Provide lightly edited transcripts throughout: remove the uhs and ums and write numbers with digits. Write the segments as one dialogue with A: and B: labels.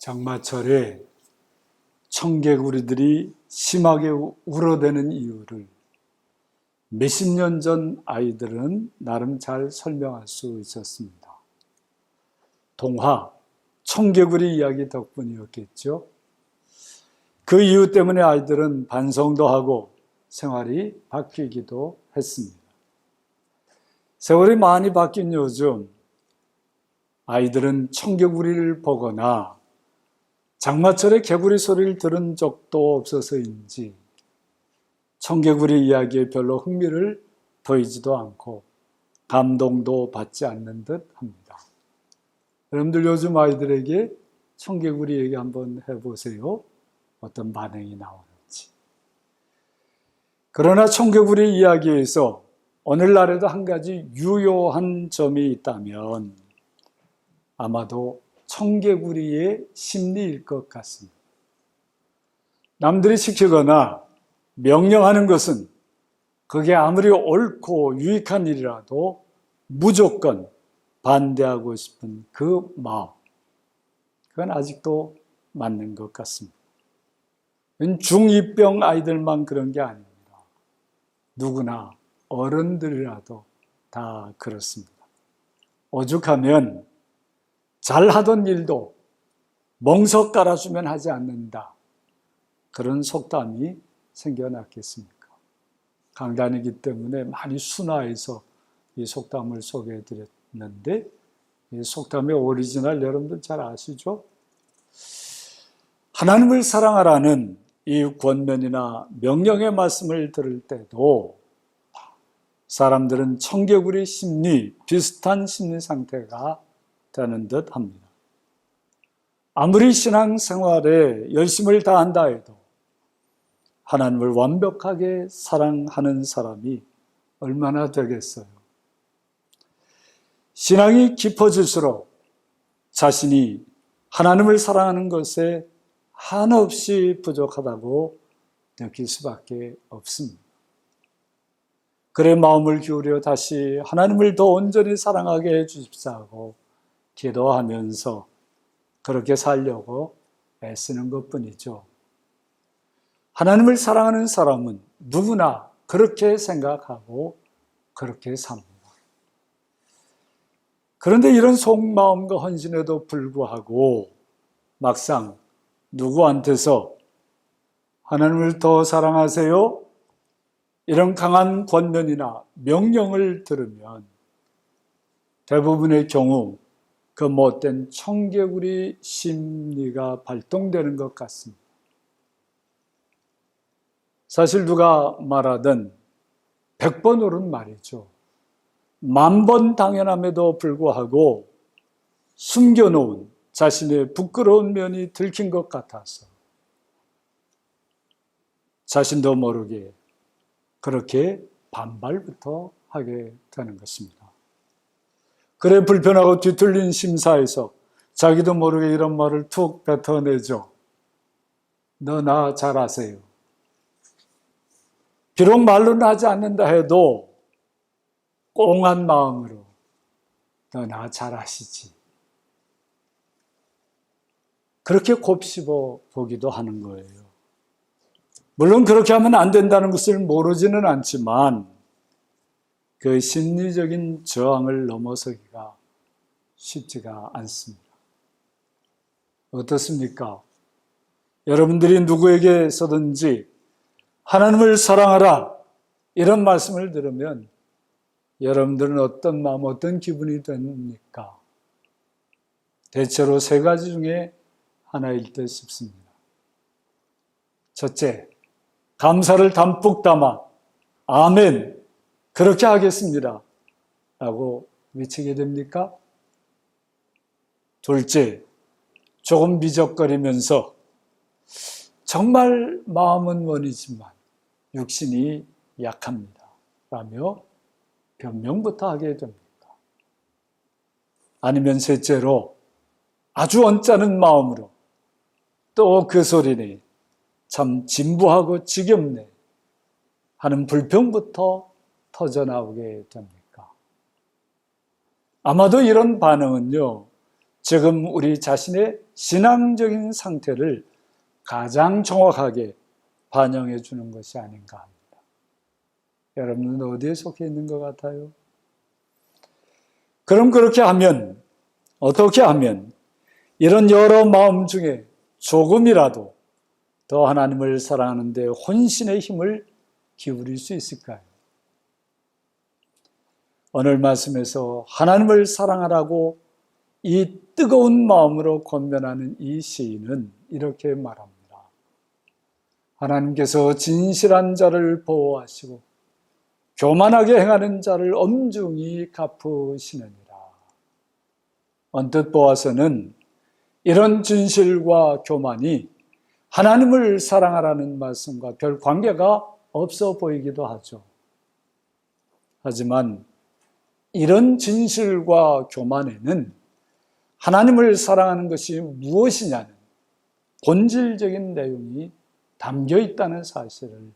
A: 장마철에 청개구리들이 심하게 울어대는 이유를 몇십 년 전 아이들은 나름 잘 설명할 수 있었습니다. 동화, 청개구리 이야기 덕분이었겠죠. 그 이유 때문에 아이들은 반성도 하고 생활이 바뀌기도 했습니다. 세월이 많이 바뀐 요즘 아이들은 청개구리를 보거나 장마철에 개구리 소리를 들은 적도 없어서인지 청개구리 이야기에 별로 흥미를 보이지도 않고 감동도 받지 않는 듯 합니다. 여러분들 요즘 아이들에게 청개구리 얘기 한번 해보세요. 어떤 반응이 나오는지. 그러나 청개구리 이야기에서 오늘날에도 한 가지 유효한 점이 있다면 아마도 청개구리의 심리일 것 같습니다. 남들이 시키거나 명령하는 것은 그게 아무리 옳고 유익한 일이라도 무조건 반대하고 싶은 그 마음, 그건 아직도 맞는 것 같습니다. 중2병 아이들만 그런 게 아닙니다. 누구나 어른들이라도 다 그렇습니다. 오죽하면 잘하던 일도 멍석 깔아주면 하지 않는다. 그런 속담이 생겨났겠습니까? 강단이기 때문에 많이 순화해서 이 속담을 소개해드렸는데 이 속담의 오리지널 여러분들 잘 아시죠? 하나님을 사랑하라는 이 권면이나 명령의 말씀을 들을 때도 사람들은 청개구리 심리, 비슷한 심리 상태가 되는 듯 합니다. 아무리 신앙생활에 열심을 다한다 해도 하나님을 완벽하게 사랑하는 사람이 얼마나 되겠어요? 신앙이 깊어질수록 자신이 하나님을 사랑하는 것에 한없이 부족하다고 느낄 수밖에 없습니다. 그래 마음을 기울여 다시 하나님을 더 온전히 사랑하게 해주십사고 기도하면서 그렇게 살려고 애쓰는 것뿐이죠. 하나님을 사랑하는 사람은 누구나 그렇게 생각하고 그렇게 삽니다. 그런데 이런 속마음과 헌신에도 불구하고 막상 누구한테서 하나님을 더 사랑하세요? 이런 강한 권면이나 명령을 들으면 대부분의 경우 그 못된 청개구리 심리가 발동되는 것 같습니다. 사실 누가 말하든 100번 옳은 말이죠. 10,000번 당연함에도 불구하고 숨겨놓은 자신의 부끄러운 면이 들킨 것 같아서 자신도 모르게 그렇게 반발부터 하게 되는 것입니다. 그래 불편하고 뒤틀린 심사에서 자기도 모르게 이런 말을 툭 뱉어내죠. 너 나 잘 아세요. 비록 말로는 하지 않는다 해도 꽁한 마음으로 너 나 잘 아시지. 그렇게 곱씹어 보기도 하는 거예요. 물론 그렇게 하면 안 된다는 것을 모르지는 않지만 그 심리적인 저항을 넘어서기가 쉽지가 않습니다. 어떻습니까? 여러분들이 누구에게서든지 하나님을 사랑하라 이런 말씀을 들으면 여러분들은 어떤 마음, 어떤 기분이 됩니까? 대체로 세 가지 중에 하나일 듯 싶습니다. 첫째, 감사를 담뿍 담아 아멘, 그렇게 하겠습니다 라고 외치게 됩니까? 둘째, 조금 미적거리면서 정말 마음은 원이지만 육신이 약합니다 라며 변명부터 하게 됩니다. 아니면 셋째로 아주 언짢은 마음으로 또 그 소리네, 참 진부하고 지겹네 하는 불평부터 터져나오게 됩니까? 아마도 이런 반응은요, 지금 우리 자신의 신앙적인 상태를 가장 정확하게 반영해 주는 것이 아닌가 합니다. 여러분은 어디에 속해 있는 것 같아요? 그럼 그렇게 하면, 어떻게 하면 이런 여러 마음 중에 조금이라도 더 하나님을 사랑하는 데 혼신의 힘을 기울일 수 있을까요? 오늘 말씀에서 하나님을 사랑하라고 이 뜨거운 마음으로 권면하는 이 시인은 이렇게 말합니다. 하나님께서 진실한 자를 보호하시고 교만하게 행하는 자를 엄중히 갚으시느니라. 언뜻 보아서는 이런 진실과 교만이 하나님을 사랑하라는 말씀과 별 관계가 없어 보이기도 하죠. 하지만 이런 진실과 교만에는 하나님을 사랑하는 것이 무엇이냐는 본질적인 내용이 담겨 있다는 사실을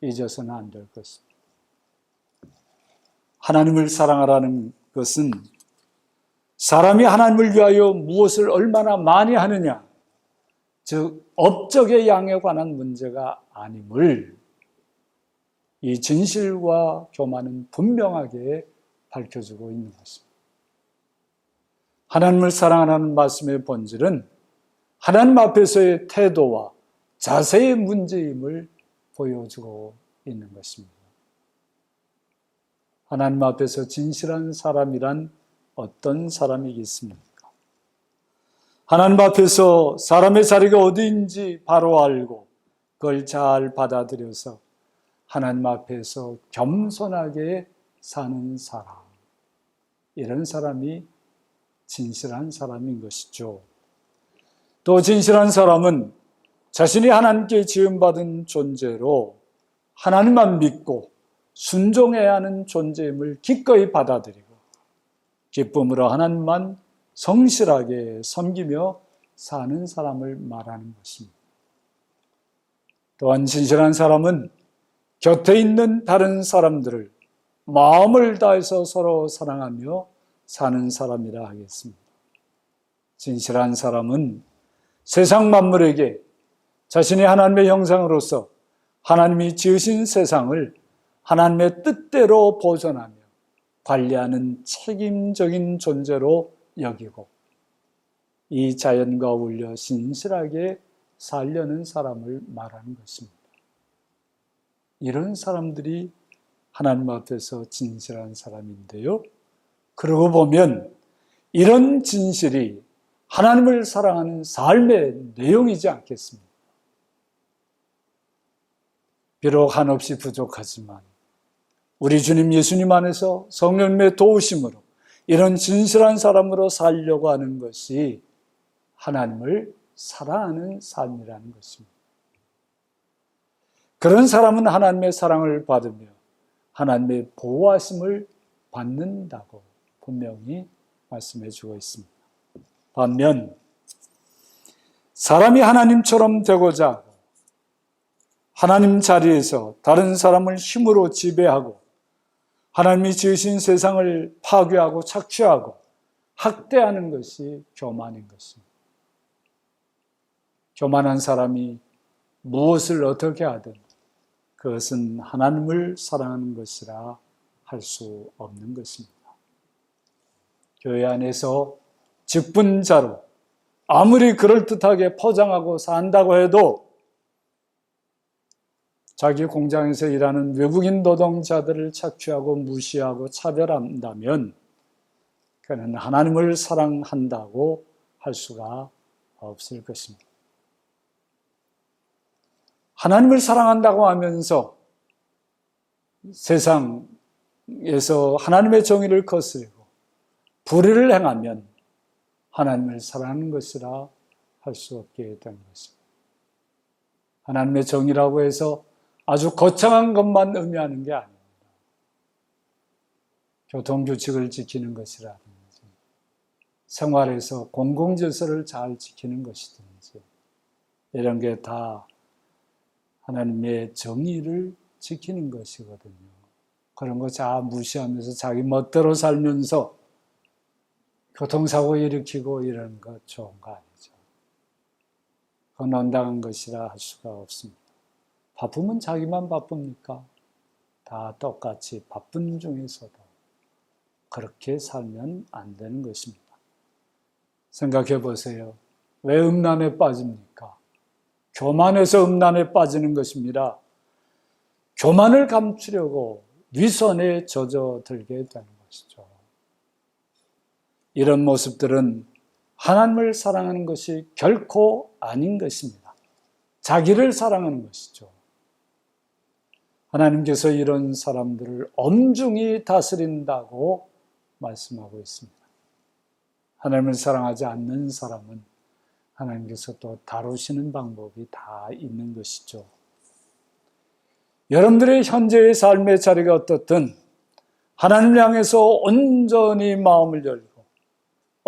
A: 잊어서는 안 될 것입니다. 하나님을 사랑하라는 것은 사람이 하나님을 위하여 무엇을 얼마나 많이 하느냐, 즉 업적의 양에 관한 문제가 아님을 이 진실과 교만은 분명하게 밝혀주고 있는 것입니다. 하나님을 사랑하라는 말씀의 본질은 하나님 앞에서의 태도와 자세의 문제임을 보여주고 있는 것입니다. 하나님 앞에서 진실한 사람이란 어떤 사람이겠습니까? 하나님 앞에서 사람의 자리가 어디인지 바로 알고 그걸 잘 받아들여서 하나님 앞에서 겸손하게 사는 사람, 이런 사람이 진실한 사람인 것이죠. 또 진실한 사람은 자신이 하나님께 지음받은 존재로 하나님만 믿고 순종해야 하는 존재임을 기꺼이 받아들이고 기쁨으로 하나님만 성실하게 섬기며 사는 사람을 말하는 것입니다. 또한 진실한 사람은 곁에 있는 다른 사람들을 마음을 다해서 서로 사랑하며 사는 사람이라 하겠습니다. 진실한 사람은 세상 만물에게 자신이 하나님의 형상으로서 하나님이 지으신 세상을 하나님의 뜻대로 보존하며 관리하는 책임적인 존재로 여기고 이 자연과 어울려 신실하게 살려는 사람을 말하는 것입니다. 이런 사람들이 하나님 앞에서 진실한 사람인데요. 그러고 보면 이런 진실이 하나님을 사랑하는 삶의 내용이지 않겠습니까? 비록 한없이 부족하지만 우리 주님 예수님 안에서 성령님의 도우심으로 이런 진실한 사람으로 살려고 하는 것이 하나님을 사랑하는 삶이라는 것입니다. 그런 사람은 하나님의 사랑을 받으며 하나님의 보호하심을 받는다고 분명히 말씀해 주고 있습니다. 반면 사람이 하나님처럼 되고자 하고 하나님 자리에서 다른 사람을 힘으로 지배하고 하나님이 지으신 세상을 파괴하고 착취하고 학대하는 것이 교만인 것입니다. 교만한 사람이 무엇을 어떻게 하든 그것은 하나님을 사랑하는 것이라 할 수 없는 것입니다. 교회 안에서 직분자로 아무리 그럴듯하게 포장하고 산다고 해도 자기 공장에서 일하는 외국인 노동자들을 착취하고 무시하고 차별한다면 그는 하나님을 사랑한다고 할 수가 없을 것입니다. 하나님을 사랑한다고 하면서 세상에서 하나님의 정의를 거스르고 불의를 행하면 하나님을 사랑하는 것이라 할 수 없게 되는 것입니다. 하나님의 정의라고 해서 아주 거창한 것만 의미하는 게 아닙니다. 교통규칙을 지키는 것이라든지 생활에서 공공질서를 잘 지키는 것이든지 이런 게 다 하나님의 정의를 지키는 것이거든요. 그런 거 다 무시하면서 자기 멋대로 살면서 교통사고 일으키고 이런 거 좋은 거 아니죠. 그건 온당한 것이라 할 수가 없습니다. 바쁘면 자기만 바쁩니까? 다 똑같이 바쁜 중에서도 그렇게 살면 안 되는 것입니다. 생각해 보세요. 왜 음란에 빠집니까? 교만해서 음란에 빠지는 것입니다. 교만을 감추려고 위선에 젖어들게 되는 것이죠. 이런 모습들은 하나님을 사랑하는 것이 결코 아닌 것입니다. 자기를 사랑하는 것이죠. 하나님께서 이런 사람들을 엄중히 다스린다고 말씀하고 있습니다. 하나님을 사랑하지 않는 사람은 하나님께서 또 다루시는 방법이 다 있는 것이죠. 여러분들의 현재의 삶의 자리가 어떻든 하나님을 향해서 온전히 마음을 열고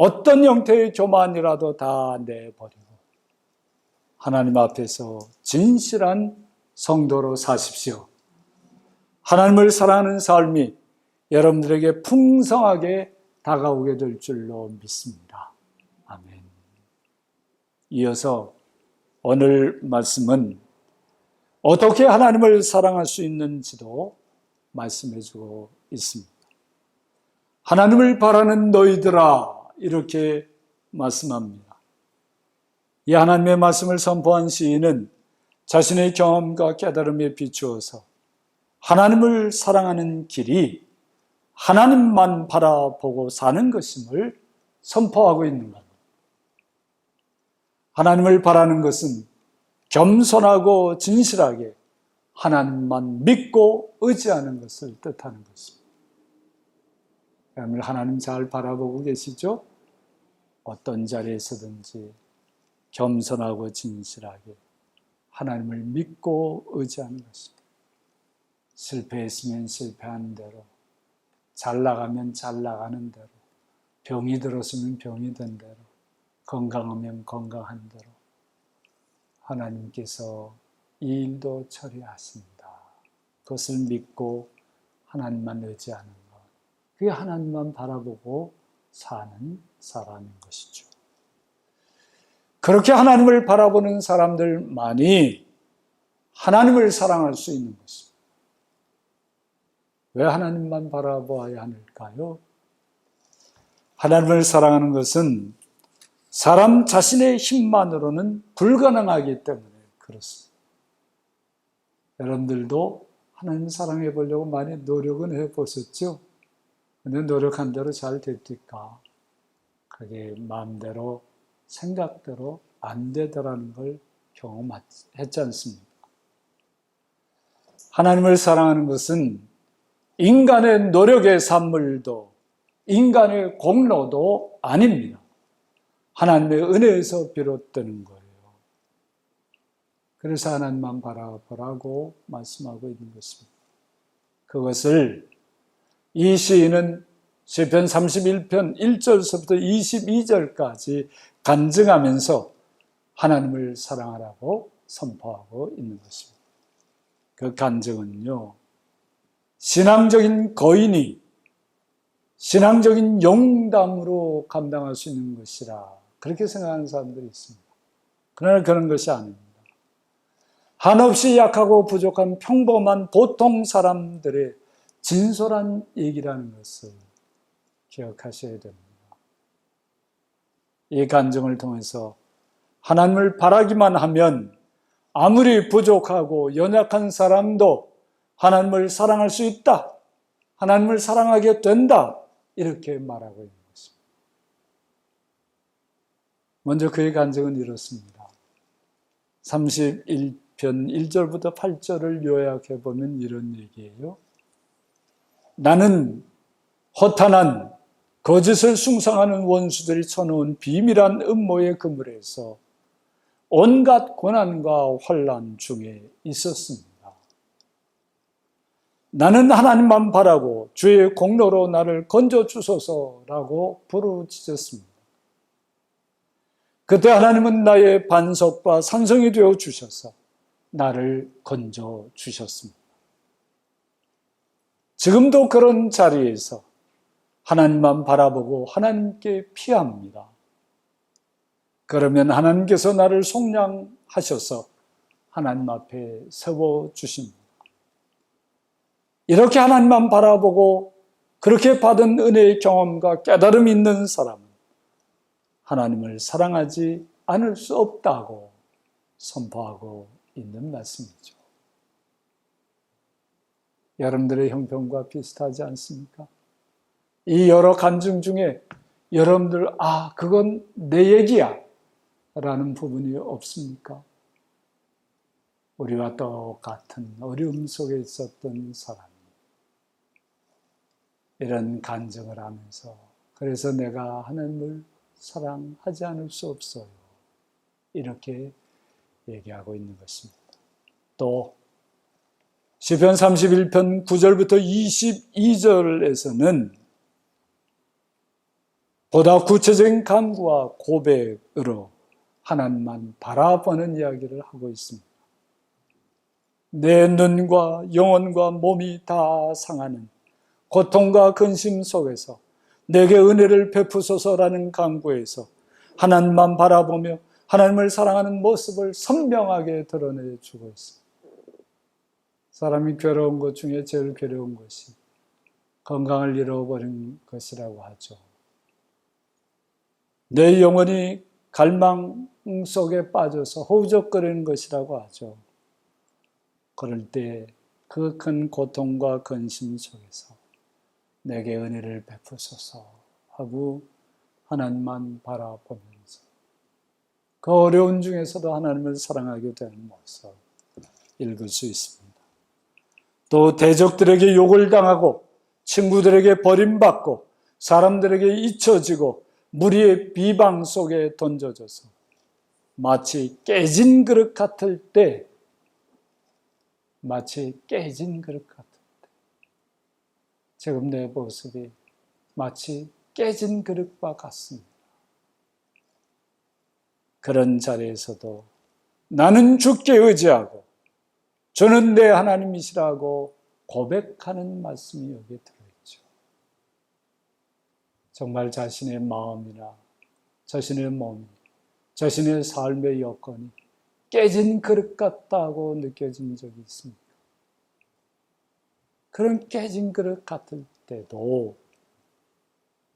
A: 어떤 형태의 교만이라도 다 내버리고 하나님 앞에서 진실한 성도로 사십시오. 하나님을 사랑하는 삶이 여러분들에게 풍성하게 다가오게 될 줄로 믿습니다. 아멘. 이어서 오늘 말씀은 어떻게 하나님을 사랑할 수 있는지도 말씀해 주고 있습니다. 하나님을 바라는 너희들아, 이렇게 말씀합니다. 이 하나님의 말씀을 선포한 시인은 자신의 경험과 깨달음에 비추어서 하나님을 사랑하는 길이 하나님만 바라보고 사는 것임을 선포하고 있는 겁니다. 하나님을 바라는 것은 겸손하고 진실하게 하나님만 믿고 의지하는 것을 뜻하는 것입니다. 여러분 하나님 잘 바라보고 계시죠? 어떤 자리에서든지 겸손하고 진실하게 하나님을 믿고 의지하는 것입니다. 실패했으면 실패한 대로, 잘 나가면 잘 나가는 대로, 병이 들었으면 병이 든 대로, 건강하면 건강한 대로 하나님께서 이 일도 처리하신다. 그것을 믿고 하나님만 의지하는 것, 그게 하나님만 바라보고 사는 사람인 것이죠. 그렇게 하나님을 바라보는 사람들만이 하나님을 사랑할 수 있는 것입니다. 왜 하나님만 바라보아야 할까요? 하나님을 사랑하는 것은 사람 자신의 힘만으로는 불가능하기 때문에 그렇습니다. 여러분들도 하나님 사랑해 보려고 많이 노력은 해보셨죠? 근데 노력한 대로 잘 됩니까? 그게 마음대로 생각대로 안 되더라는 걸 경험했지 않습니까? 하나님을 사랑하는 것은 인간의 노력의 산물도 인간의 공로도 아닙니다. 하나님의 은혜에서 비롯되는 거예요. 그래서 하나님만 바라보라고 말씀하고 있는 것입니다. 그것을 이 시인은 시편 31편 1절서부터 22절까지 간증하면서 하나님을 사랑하라고 선포하고 있는 것입니다. 그 간증은요, 신앙적인 거인이 신앙적인 용담으로 감당할 수 있는 것이라 그렇게 생각하는 사람들이 있습니다. 그러나 그런 것이 아닙니다. 한없이 약하고 부족한 평범한 보통 사람들의 진솔한 얘기라는 것을 기억하셔야 됩니다. 이 간증을 통해서 하나님을 바라기만 하면 아무리 부족하고 연약한 사람도 하나님을 사랑할 수 있다. 하나님을 사랑하게 된다. 이렇게 말하고 있는 것입니다. 먼저 그의 간증은 이렇습니다. 31편 1절부터 8절을 요약해 보면 이런 얘기예요. 나는 허탄한 거짓을 숭상하는 원수들이 쳐놓은 비밀한 음모의 그물에서 온갖 고난과 환난 중에 있었습니다. 나는 하나님만 바라고 주의 공로로 나를 건져주소서라고 부르짖었습니다. 그때 하나님은 나의 반석과 산성이 되어 주셔서 나를 건져주셨습니다. 지금도 그런 자리에서 하나님만 바라보고 하나님께 피합니다. 그러면 하나님께서 나를 속량하셔서 하나님 앞에 세워주십니다. 이렇게 하나님만 바라보고 그렇게 받은 은혜의 경험과 깨달음이 있는 사람은 하나님을 사랑하지 않을 수 없다고 선포하고 있는 말씀이죠. 여러분들의 형편과 비슷하지 않습니까? 이 여러 간증 중에 여러분들, 그건 내 얘기야 라는 부분이 없습니까? 우리와 똑같은 어려움 속에 있었던 사람이 이런 간증을 하면서, 그래서 내가 하나님을 사랑하지 않을 수 없어요, 이렇게 얘기하고 있는 것입니다. 또 시편 31편 9절부터 22절에서는 보다 구체적인 간구와 고백으로 하나님만 바라보는 이야기를 하고 있습니다. 내 눈과 영혼과 몸이 다 상하는 고통과 근심 속에서 내게 은혜를 베푸소서라는 간구에서 하나님만 바라보며 하나님을 사랑하는 모습을 선명하게 드러내주고 있습니다. 사람이 괴로운 것 중에 제일 괴로운 것이 건강을 잃어버린 것이라고 하죠. 내 영혼이 갈망 속에 빠져서 허우적거리는 것이라고 하죠. 그럴 때 그 큰 고통과 근심 속에서 내게 은혜를 베푸소서 하고 하나님만 바라보면서 그 어려운 중에서도 하나님을 사랑하게 되는 모습 읽을 수 있습니다. 또 대적들에게 욕을 당하고 친구들에게 버림받고 사람들에게 잊혀지고 무리의 비방 속에 던져져서 마치 깨진 그릇 같을 때, 지금 내 모습이 마치 깨진 그릇과 같습니다. 그런 자리에서도 나는 주께 의지하고 주는 내 하나님이시라고 고백하는 말씀이 여기에 들어있죠. 정말 자신의 마음이나 자신의 몸, 자신의 삶의 여건이 깨진 그릇 같다고 느껴진 적이 있습니까? 그런 깨진 그릇 같을 때도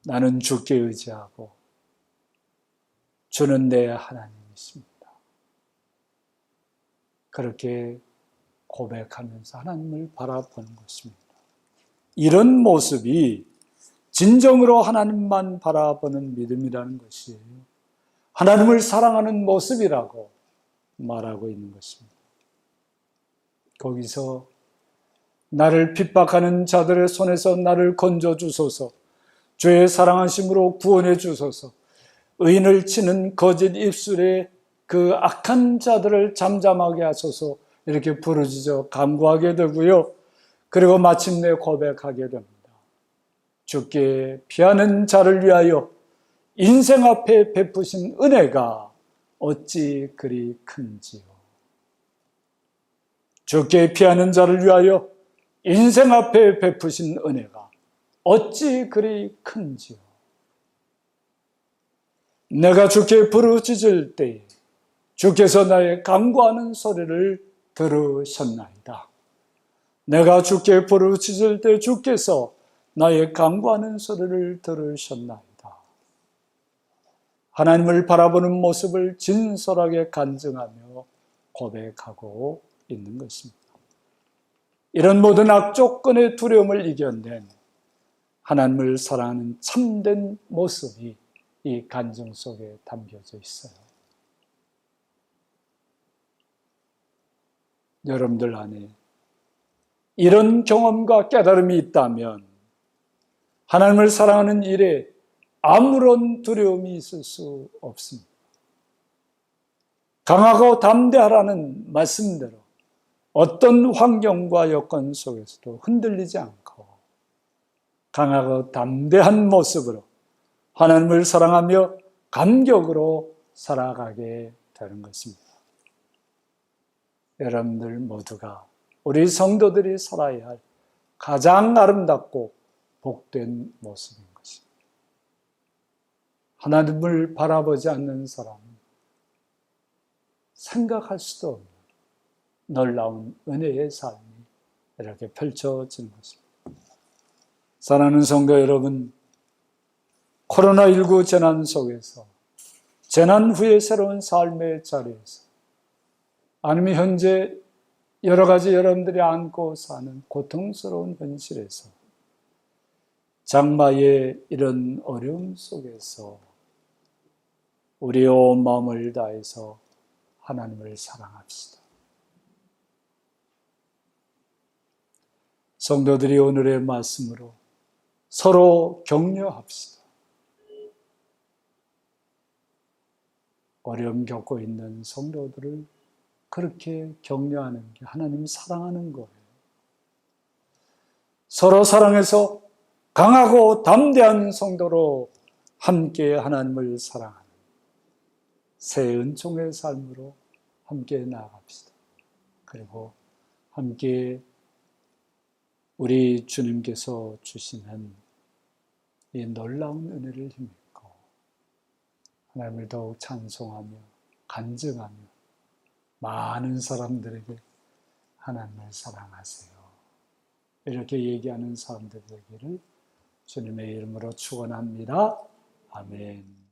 A: 나는 주께 의지하고 주는 내 하나님이십니다. 그렇게 고백하면서 하나님을 바라보는 것입니다. 이런 모습이 진정으로 하나님만 바라보는 믿음이라는 것이에요. 하나님을 사랑하는 모습이라고 말하고 있는 것입니다. 거기서 나를 핍박하는 자들의 손에서 나를 건져주소서, 주의 사랑하심으로 구원해 주소서, 의인을 치는 거짓 입술에 그 악한 자들을 잠잠하게 하소서, 이렇게 부르짖어 간구하게 되고요. 그리고 마침내 고백하게 됩니다. 주께 피하는 자를 위하여 인생 앞에 베푸신 은혜가 어찌 그리 큰지요. 주께 피하는 자를 위하여 인생 앞에 베푸신 은혜가 어찌 그리 큰지요. 내가 주께 부르짖을 때에 주께서 나의 간구하는 소리를 들으셨나이다. 내가 주께 부르짖을 때 주께서 나의 간구하는 소리를 들으셨나이다. 하나님을 바라보는 모습을 진솔하게 간증하며 고백하고 있는 것입니다. 이런 모든 악조건의 두려움을 이겨낸 하나님을 사랑하는 참된 모습이 이 간증 속에 담겨져 있어요. 여러분들 안에 이런 경험과 깨달음이 있다면 하나님을 사랑하는 일에 아무런 두려움이 있을 수 없습니다. 강하고 담대하라는 말씀대로 어떤 환경과 여건 속에서도 흔들리지 않고 강하고 담대한 모습으로 하나님을 사랑하며 감격으로 살아가게 되는 것입니다. 여러분들 모두가, 우리 성도들이 살아야 할 가장 아름답고 복된 모습인 것입니다. 하나님을 바라보지 않는 사람은 생각할 수도 없는 놀라운 은혜의 삶이 이렇게 펼쳐지는 것입니다. 사랑하는 성도 여러분, 코로나19 재난 속에서 재난 후의 새로운 삶의 자리에서 아니면 현재 여러 가지 여러분들이 안고 사는 고통스러운 현실에서 장마의 이런 어려움 속에서 우리의 온 마음을 다해서 하나님을 사랑합시다. 성도들이 오늘의 말씀으로 서로 격려합시다. 어려움 겪고 있는 성도들을 그렇게 격려하는 게 하나님 사랑하는 거예요. 서로 사랑해서 강하고 담대한 성도로 함께 하나님을 사랑하는 새 은총의 삶으로 함께 나아갑시다. 그리고 함께 우리 주님께서 주시는 이 놀라운 은혜를 힘입고 하나님을 더욱 찬송하며 간증하며 많은 사람들에게 하나님을 사랑하세요. 이렇게 얘기하는 사람들 되기를 주님의 이름으로 축원합니다. 아멘.